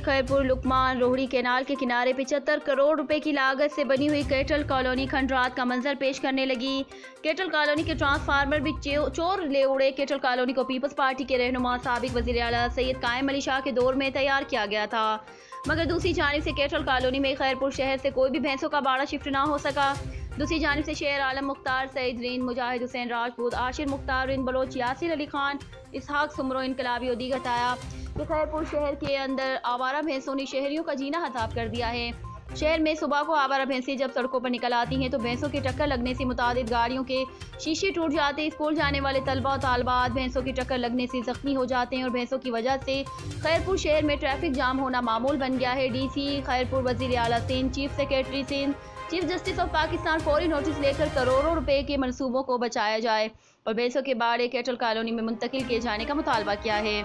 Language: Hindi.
खैरपुर लुकमान रोहड़ी कैनाल के किनारे 75 करोड़ रुपए की लागत से बनी हुई कैटल कॉलोनी खंडरात का मंजर पेश करने लगी। कैटल कॉलोनी के ट्रांसफार्मर भी चोर ले उड़े। कैटल कॉलोनी को पीपल्स पार्टी के रहनुमा साबिक वजीर आला सैयद कायम अली शाह के दौर में तैयार किया गया था, मगर दूसरी जानिब से कैटल कॉलोनी में खैरपुर शहर से कोई भी भैंसों का बाड़ा शिफ्ट ना हो सका। दूसरी जानिब से शेर आलम मुख्तार, सईद रिंद, मुजाहिद हुसैन राजपूत, आशिर मुख्तार रिंद बलोच, यासिर अली खान, इसहाक सुमरो इनकलाबी और दीगर बताया कि खैरपुर शहर के अंदर आवारा भैंसों ने शहरियों का जीना हताब कर दिया है। शहर में सुबह को आवारा भैंसें जब सड़कों पर निकल आती हैं तो भैंसों की टक्कर लगने से मुतादिद गाड़ियों के शीशे टूट जाते हैं। स्कूल जाने वाले तलबा और तालबात भैंसों की टक्कर लगने से जख्मी हो जाते हैं और भैंसों की वजह से खैरपुर शहर में ट्रैफिक जाम होना मामूल बन गया है। डीसी खैरपुर वजीर आला Sindh, chief secretary Sindh, chief justice of Pakistan फौरी नोटिस लेकर करोड़ों रुपए के मंसूबों को बचाया जाए और भैंसों के बाड़े कैटल कॉलोनी में मुंतकिल किए जाने का मुतालबा किया है।